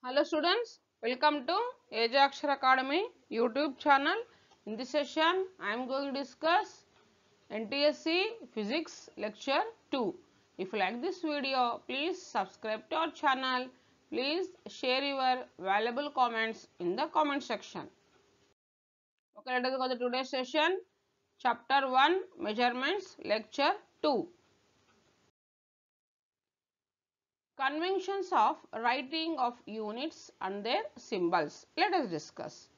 Hello students, welcome to Ajaxar Academy YouTube channel. In this session, I am going to discuss NTSC Physics Lecture 2. If you like this video, please subscribe to our channel. Please share your valuable comments in the comment section. Okay, let us go to today's session. Chapter 1 Measurements Lecture 2. Conventions of writing of units and their symbols. Let us discuss.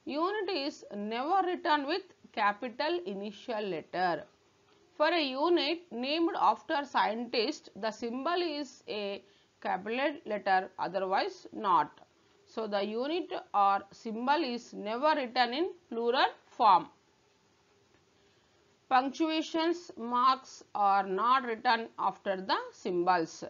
Unit is never written with capital initial letter. For a unit named after scientist, the symbol is a capital letter, otherwise not. So, the unit or symbol is never written in plural form. Punctuations marks are not written after the symbols.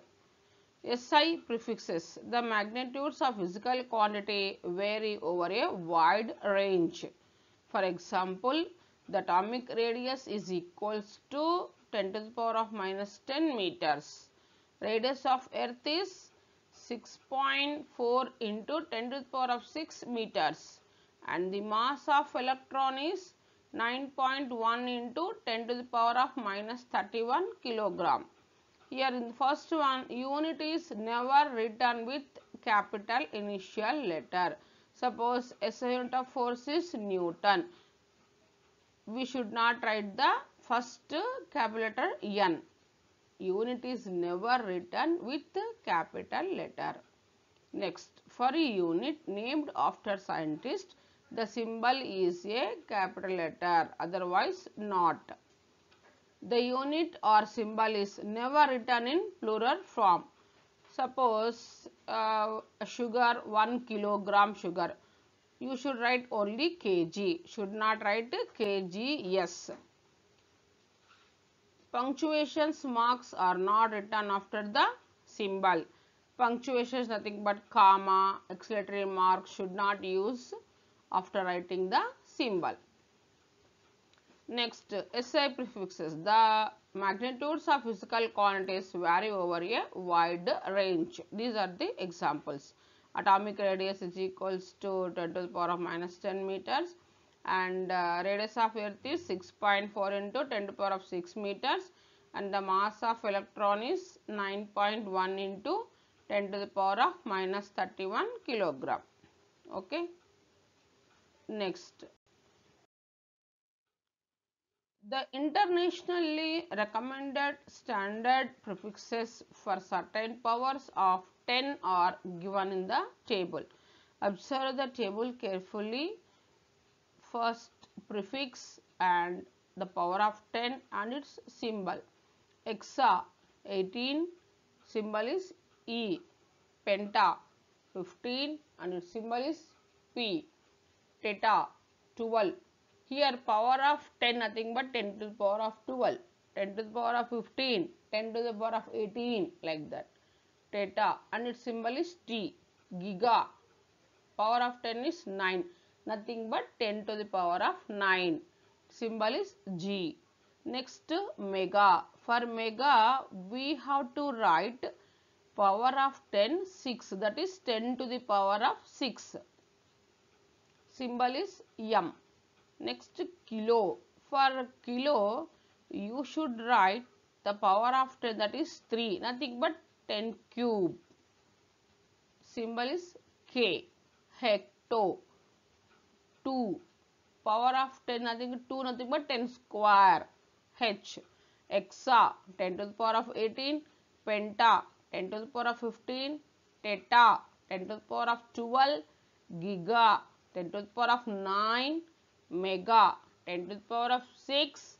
SI prefixes. The magnitudes of physical quantity vary over a wide range. For example, the atomic radius is equals to 10 to the power of minus 10 meters. Radius of earth is 6.4 into 10 to the power of 6 meters. And the mass of electron is 9.1 into 10 to the power of minus 31 kilogram. Here in the first one, unit is never written with capital initial letter. Suppose SI unit of force is Newton. We should not write the first capital letter N. Unit is never written with capital letter. Next, for a unit named after scientist, the symbol is a capital letter, otherwise not. The unit or symbol is never written in plural form. Suppose sugar, 1 kilogram sugar. You should write only kg, should not write kgs. Punctuations marks are not written after the symbol. Punctuation is nothing but comma, exclamatory mark should not use after writing the symbol. Next, SI prefixes. The magnitudes of physical quantities vary over a wide range. These are the examples. Atomic radius is equals to 10 to the power of minus 10 meters and radius of earth is 6.4 into 10 to the power of 6 meters and the mass of electron is 9.1 into 10 to the power of minus 31 kilogram. Okay. Next. The internationally recommended standard prefixes for certain powers of 10 are given in the table. Observe the table carefully. First prefix and the power of 10 and its symbol. Hexa 18, symbol is E. Penta 15 and its symbol is P. Theta 12. Here power of 10 nothing but 10 to the power of 12, 10 to the power of 15, 10 to the power of 18 like that. Theta and its symbol is T. Giga, power of 10 is 9, nothing but 10 to the power of 9. Symbol is G. Next mega. For mega we have to write power of 10 6, that is 10 to the power of 6. Symbol is M. Next kilo. For kilo you should write the power of 10, that is 3, nothing but 10 cube. Symbol is K. Hecto 2, power of 10 nothing but 10 square. H. Hexa 10 to the power of 18. Penta 10 to the power of 15. Theta 10 to the power of 12. Giga 10 to the power of 9. Mega 10 to the power of 6.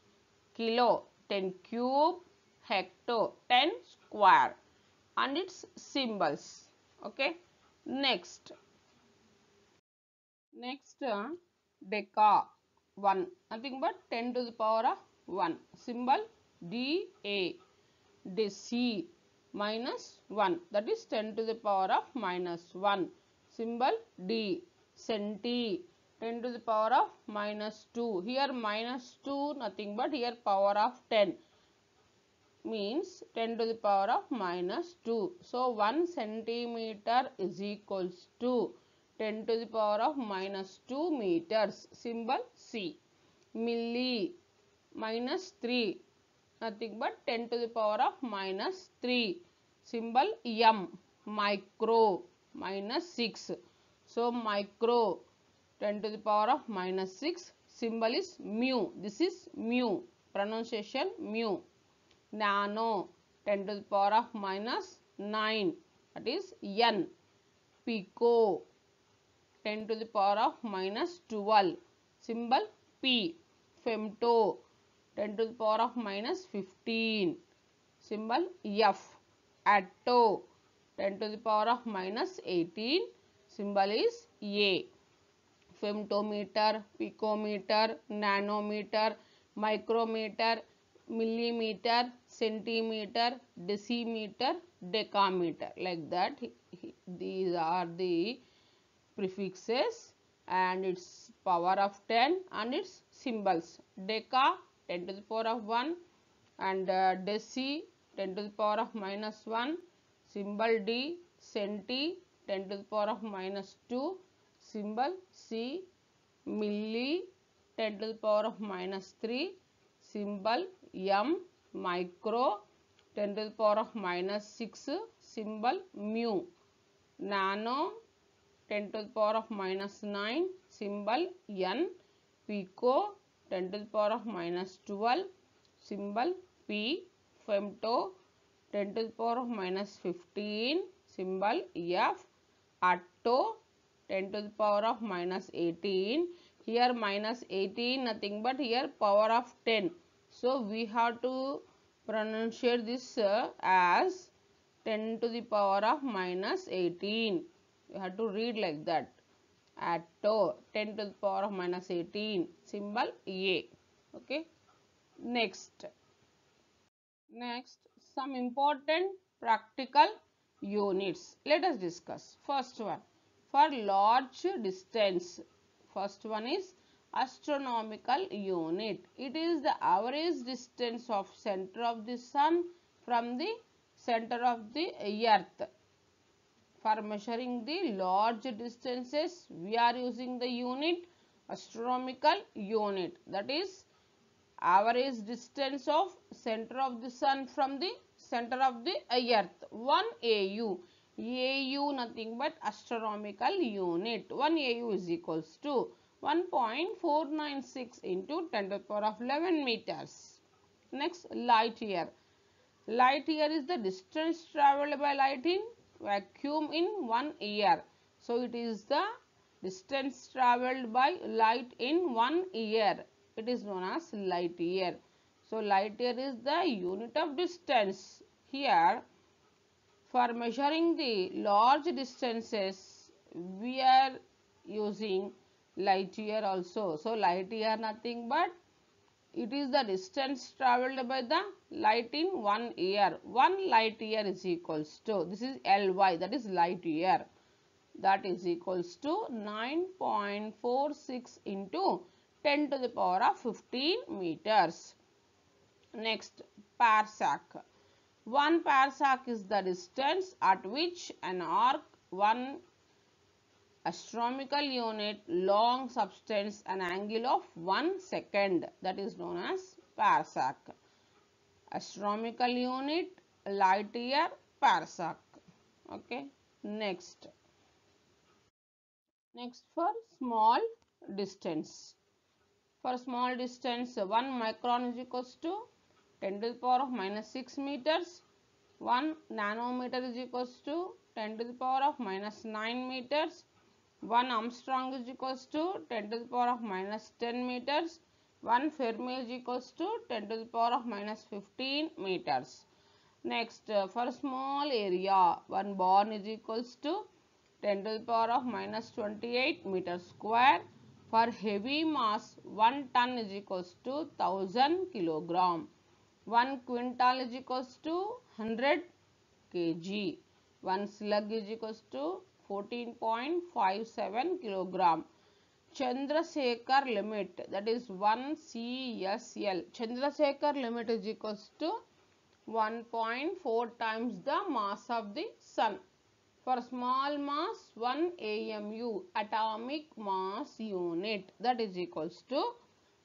Kilo 10 cube. Hecto 10 square and its symbols. Okay. Next deca 1, nothing but 10 to the power of 1. Symbol Da. Deci minus 1, that is 10 to the power of minus 1. Symbol D. Centi 10 to the power of minus 2. Here minus 2 nothing but here power of 10. means 10 to the power of minus 2. So 1 centimeter is equals to 10 to the power of minus 2 meters. Symbol C. Milli minus 3, nothing but 10 to the power of minus 3. Symbol M. Micro minus 6. So micro 10 to the power of minus 6. Symbol is mu. This is mu. Pronunciation mu. Nano 10 to the power of minus 9. That is N. Pico 10 to the power of minus 12. Symbol P. Femto 10 to the power of minus 15. Symbol F. Atto 10 to the power of minus 18. Symbol is A. Femtometer, picometer, nanometer, micrometer, millimeter, centimeter, decimeter, decameter. Like that, these are the prefixes and its power of 10 and its symbols. Deca 10 to the power of 1 and deci 10 to the power of minus 1. Symbol D. Centi 10 to the power of minus 2. Symbol C. Milli 10 to the power of minus 3. Symbol M. Micro 10 to the power of minus 6. Symbol mu. Nano 10 to the power of minus 9. Symbol N. Pico 10 to the power of minus 12. Symbol P. Femto 10 to the power of minus 15. Symbol F. Atto 10 to the power of minus 18. Here minus 18 nothing but here power of 10. So we have to pronunciate this as 10 to the power of minus 18. You have to read like that. Atto 10 to the power of minus 18. Symbol A. Okay. Next, some important practical units. Let us discuss. First one, for large distance. First one is astronomical unit. It is the average distance of center of the sun from the center of the earth. For measuring the large distances, we are using the unit astronomical unit. That is average distance of center of the sun from the center of the earth. 1 AU. AU nothing but astronomical unit. 1 AU is equals to 1.496 into 10 to the power of 11 meters. Next, light year. Light year is the distance travelled by light in vacuum in 1 year. So it is the distance travelled by light in 1 year. It is known as light year. So light year is the unit of distance. Here, for measuring the large distances, we are using light year also. So light year nothing but it is the distance travelled by the light in 1 year. 1 light year is equals to, this is LY, that is light year. That is equals to 9.46 into 10 to the power of 15 meters. Next, parsec. 1 parsec is the distance at which an arc, 1 astronomical unit long subtends an angle of 1 second. That is known as parsec. Astronomical unit, light year, parsec. Okay. Next for small distance. For small distance, 1 micron is equals to 10 to the power of minus 6 meters. 1 nanometer is equals to 10 to the power of minus 9 meters. 1 Armstrong is equals to 10 to the power of minus 10 meters. 1 Fermi is equals to 10 to the power of minus 15 meters. Next, for small area, 1 Born is equals to 10 to the power of minus 28 meters square. For heavy mass, 1 ton is equals to 1000 kilogram. 1 quintal is equals to 100 kg. 1 slug is equals to 14.57 kilogram. Chandrasekhar limit, that is 1 CSL. Chandrasekhar limit is equals to 1.4 times the mass of the sun. For small mass, 1 AMU, atomic mass unit, that is equals to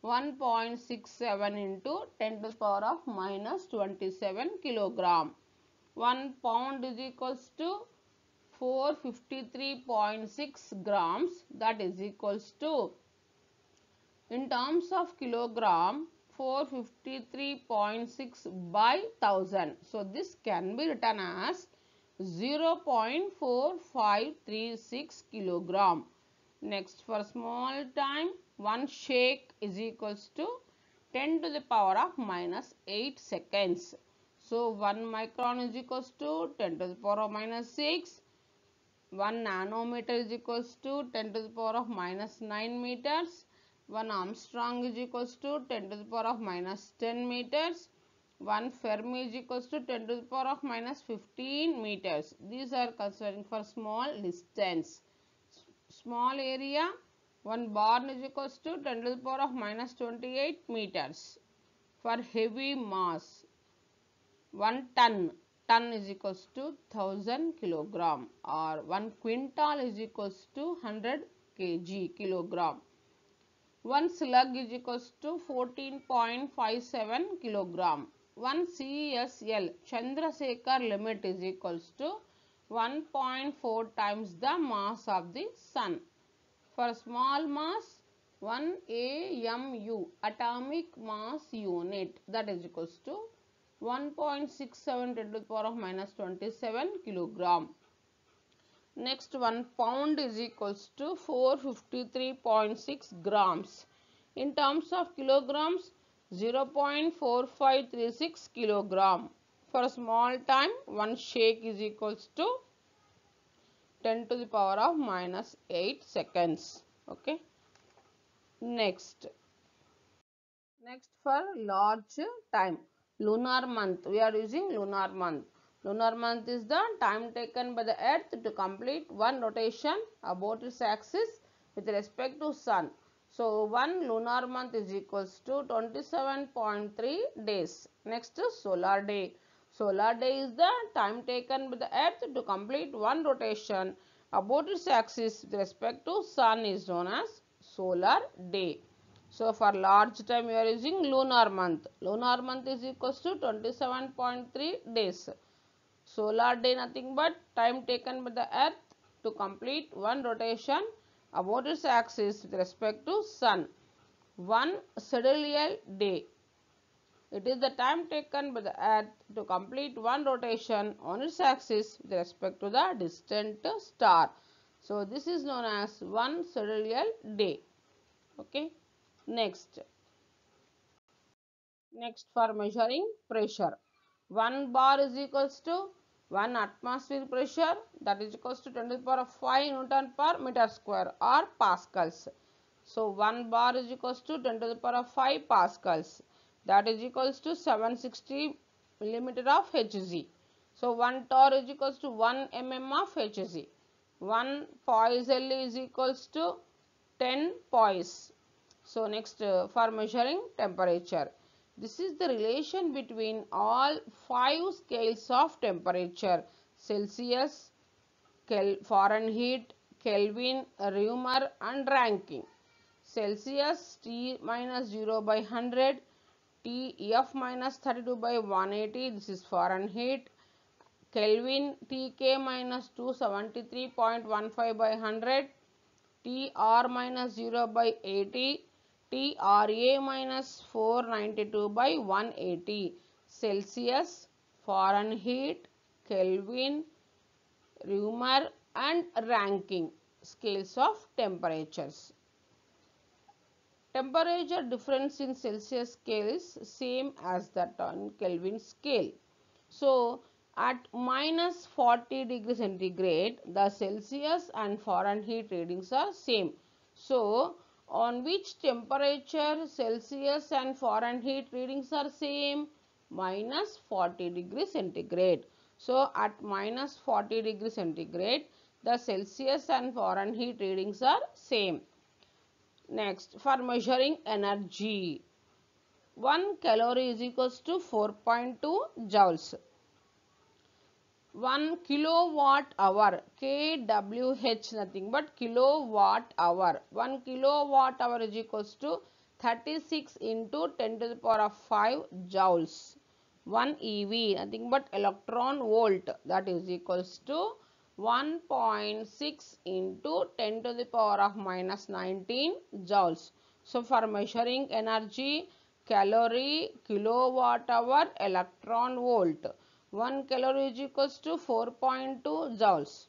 1.67 into 10 to the power of minus 27 kilogram. 1 pound is equals to 453.6 grams, that is equals to, in terms of kilogram, 453.6 by 1000. So, this can be written as 0.4536 kilogram. Next, for small time, 1 shake is equals to 10 to the power of minus 8 seconds. So, 1 micron is equals to 10 to the power of minus 6. 1 nanometer is equals to 10 to the power of minus 9 meters. 1 Armstrong is equals to 10 to the power of minus 10 meters. 1 Fermi is equals to 10 to the power of minus 15 meters. These are considering for small distance. Small area, 1 barn is equals to 10 to the power of minus 28 meters. For heavy mass, 1 ton is equals to 1000 kilogram, or 1 quintal is equals to 100 kg kilogram. 1 slug is equals to 14.57 kilogram. 1 CSL Chandrasekhar limit is equals to 1.4 times the mass of the sun. For small mass, 1 AMU, atomic mass unit, that is equals to 1.67 10 to the power of minus 27 kilogram. Next, 1 pound is equals to 453.6 grams. In terms of kilograms, 0.4536 kilogram. For small time, 1 shake is equals to 10 to the power of minus 8 seconds. Okay. Next for large time, lunar month. We are using lunar month. Lunar month is the time taken by the earth to complete one rotation about its axis with respect to sun. So, 1 lunar month is equals to 27.3 days. Next is solar day. Solar day is the time taken by the earth to complete one rotation about its axis with respect to sun is known as solar day. So, for large time we are using lunar month. Lunar month is equals to 27.3 days. Solar day nothing but time taken by the earth to complete one rotation about its axis with respect to sun. 1 sidereal day. It is the time taken by the earth to complete one rotation on its axis with respect to the distant star. So, this is known as 1 sidereal day. Okay. Next for measuring pressure. 1 bar is equals to 1 atmosphere pressure, that is equals to 10 to the power of 5 Newton per meter square or pascals. So, 1 bar is equals to 10 to the power of 5 pascals, that is equals to 760 millimeter of Hg. So, 1 torr is equals to 1 mm of Hg. 1 poisel is equals to 10 poise. So, next for measuring temperature. This is the relation between all 5 scales of temperature: Celsius, Fahrenheit, Kelvin, Reaumur and Rankine. Celsius T minus 0 by 100, T F minus 32 by 180, this is Fahrenheit. Kelvin TK minus 273.15 by 100, TR minus 0 by 80, TRA minus 492 by 180. Celsius, Fahrenheit, Kelvin, Reaumur and Rankine scales of temperatures. Temperature difference in Celsius scale is same as that on Kelvin scale. So, at minus 40 degree centigrade, the Celsius and Fahrenheit readings are same. So, on which temperature Celsius and Fahrenheit readings are same? Minus 40 degree centigrade. So, at minus 40 degree centigrade, the Celsius and Fahrenheit readings are same. Next, for measuring energy. 1 calorie is equals to 4.2 joules. 1 kilowatt hour, kWh, nothing but kilowatt hour. 1 kilowatt hour is equals to 36 into 10 to the power of 5 joules. 1 EV, nothing but electron volt, that is equals to 1.6 into 10 to the power of minus 19 joules. So for measuring energy, calorie, kilowatt hour, electron volt. 1 calorie is equals to 4.2 joules.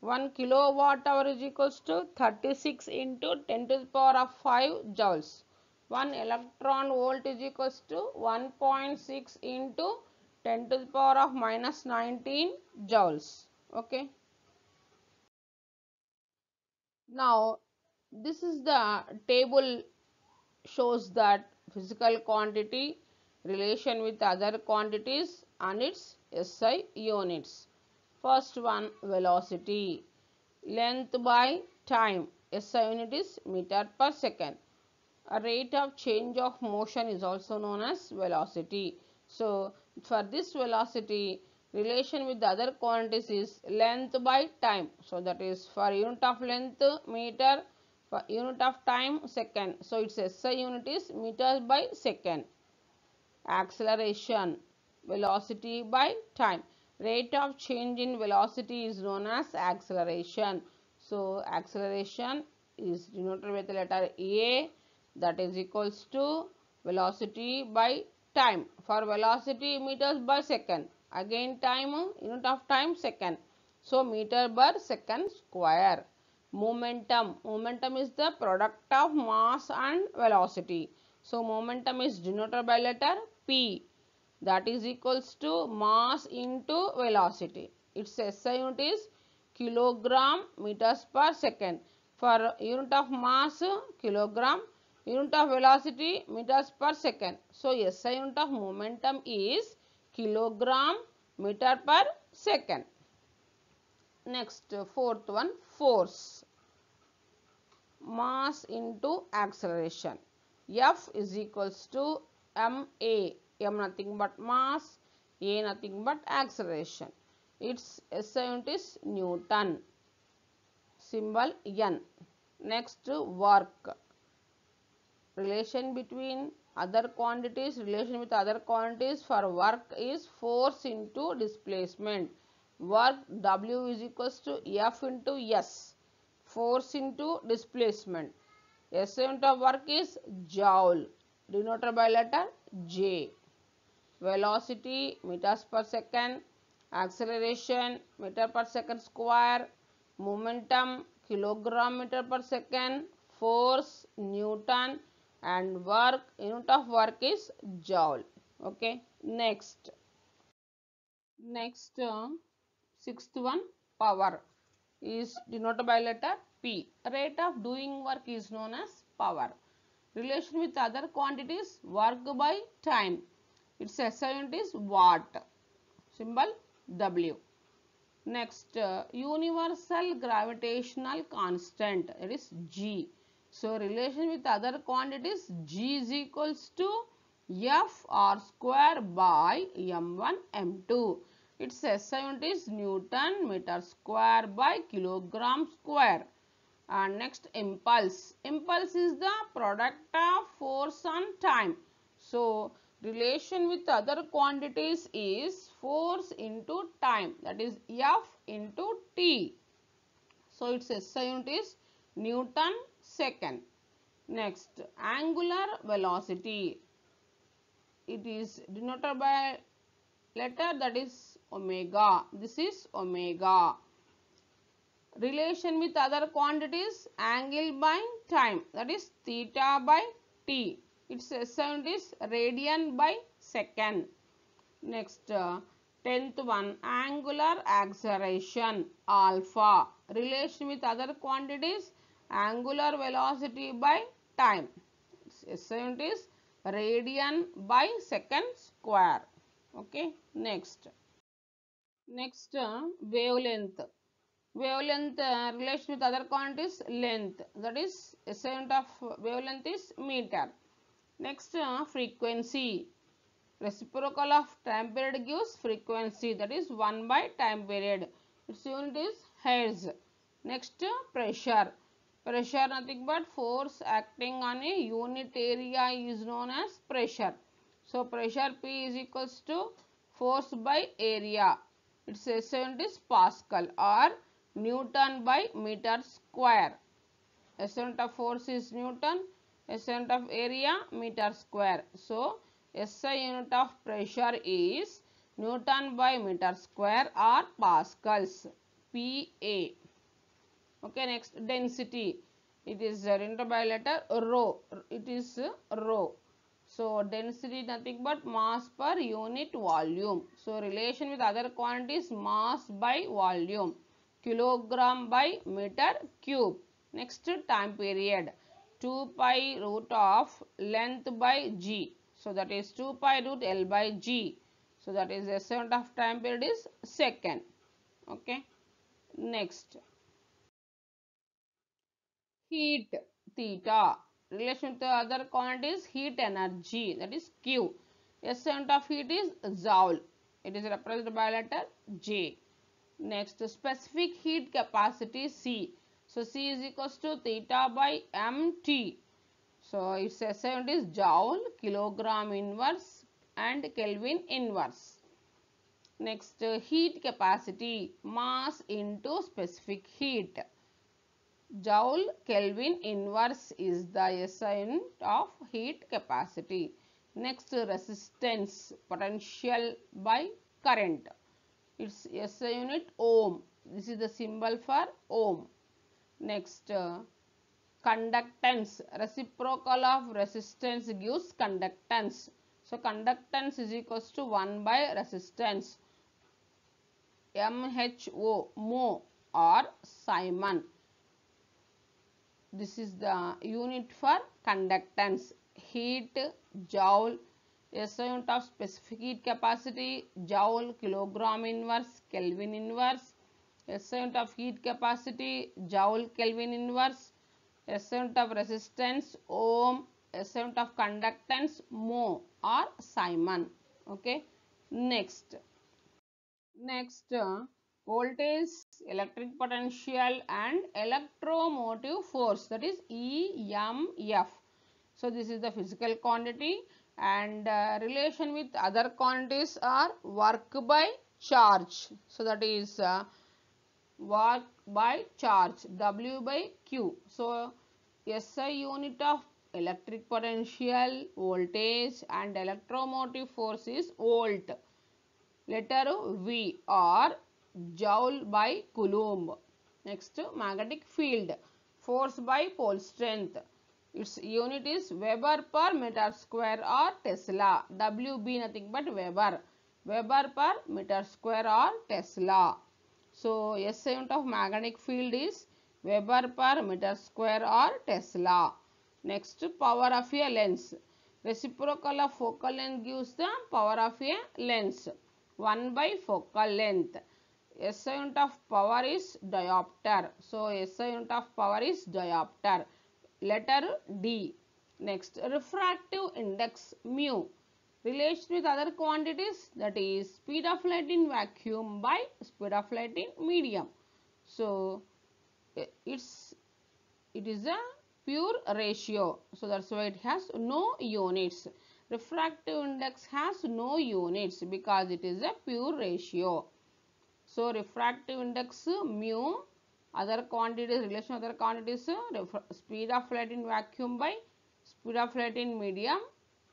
1 kilowatt hour is equals to 36 into 10 to the power of 5 joules. 1 electron volt is equals to 1.6 into 10 to the power of minus 19 joules. Okay. Now, this is the table shows that physical quantity, relation with other quantities and its SI units. First one, velocity, length by time, SI unit is meter per second. A rate of change of motion is also known as velocity. So, for this velocity, relation with the other quantities is length by time. So, that is for unit of length meter, for unit of time second. So, its SI unit is meters by second. Acceleration, velocity by time. Rate of change in velocity is known as acceleration. So, acceleration is denoted with the letter A, that is equals to velocity by time. For velocity, meters per second. Again time, unit of time second. So, meter per second square. Momentum. Momentum is the product of mass and velocity. So, momentum is denoted by letter P, that is equals to mass into velocity. Its SI unit is kilogram meters per second. For unit of mass, kilogram, unit of velocity, meters per second. So, SI unit of momentum is kilogram meter per second. Next, fourth one, force. Mass into acceleration. F is equals to ma. M nothing but mass, A nothing but acceleration. Its SI unit is Newton. Symbol N. Next, work. Relation between other quantities, relation with other quantities for work is force into displacement. Work W is equals to F into S. Force into displacement. SI unit of work is joule, denoted by letter J. Velocity meters per second, acceleration meter per second square, momentum kilogram meter per second, force Newton, and work, unit of work is joule. Okay. Next, sixth one, power is denoted by letter P. Rate of doing work is known as power. Relation with other quantities, work by time. Its SI unit is watt. Symbol W. Next, universal gravitational constant, it is G. So, relation with other quantities, G is equals to F R square by M1 M2. Its SI unit is Newton meter square by kilogram square. And next, impulse. Impulse is the product of force and time. So, relation with other quantities is force into time, that is F into T. So, its SI unit is Newton second. Next, angular velocity. It is denoted by letter that is omega. This is omega. Relation with other quantities, angle by time, that is theta by t. Its SI unit is radian by second. Next, 10th one, angular acceleration, alpha. Relation with other quantities, angular velocity by time. Its SI unit is radian by second square. Okay. Next, wavelength. Wavelength relation with other quantities, length, that is SI unit of wavelength is meter. Next, frequency. Reciprocal of time period gives frequency, that is 1 by time period. Its unit is hertz. Next, pressure. Pressure nothing but force acting on a unit area is known as pressure. So pressure P is equals to force by area. Its SI unit is Pascal or Newton by meter square. SI unit of force is Newton, SI unit of area meter square. So SI unit of pressure is Newton by meter square or pascals, PA. Okay, next density. It is denoted by letter rho. It is rho. So density nothing but mass per unit volume. So relation with other quantities, mass by volume, kilogram by meter cube. Next, time period. 2 pi root of length by g. So that is 2 pi root L by g. So that is the SI unit of time period is second. Okay. Next, heat theta. Relation to the other quantity is heat energy, that is Q. SI unit of heat is joule. It is represented by letter J. Next, specific heat capacity C. So C is equals to theta by mt. So its SI unit is joule, kilogram inverse and Kelvin inverse. Next, heat capacity, mass into specific heat. Joule Kelvin inverse is the SI unit of heat capacity. Next, resistance, potential by current. Its SI unit ohm. This is the symbol for ohm. Next, conductance. Reciprocal of resistance gives conductance. So conductance is equals to 1 by resistance. MHO, mho or Simon. This is the unit for conductance. Heat, joule, SI unit of specific heat capacity, joule, kilogram inverse, Kelvin inverse. SI unit of heat capacity, joule, Kelvin inverse. SI unit of resistance, ohm. SI unit of conductance, mho or Simon. Okay. Next, voltage, electric potential and electromotive force, that is EMF. So this is the physical quantity, and relation with other quantities are work by charge. So that is work by charge, W by Q. So SI unit of electric potential, voltage and electromotive force is volt. Letter V or joule by coulomb. Next, magnetic field, force by pole strength. Its unit is Weber per meter square or Tesla. WB nothing but Weber. Weber per meter square or Tesla. So SI unit of magnetic field is Weber per meter square or Tesla. Next, power of a lens. Reciprocal of focal length gives the power of a lens. 1 by focal length. SI unit of power is diopter. So SI unit of power is diopter. Letter D. Next, refractive index mu. Relation with other quantities, that is speed of light in vacuum by speed of light in medium. So it is a pure ratio. So that's why it has no units. Refractive index has no units because it is a pure ratio. So refractive index mu, other quantities, relation other quantities, speed of light in vacuum by speed of light in medium,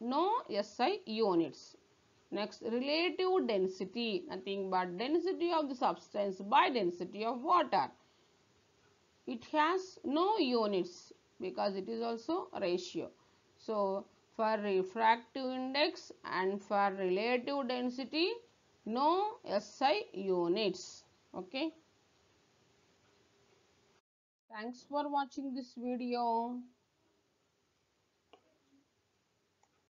no SI units. Next, relative density, nothing but density of the substance by density of water. It has no units because it is also a ratio. So for refractive index and for relative density, no SI units. Okay. Thanks for watching this video.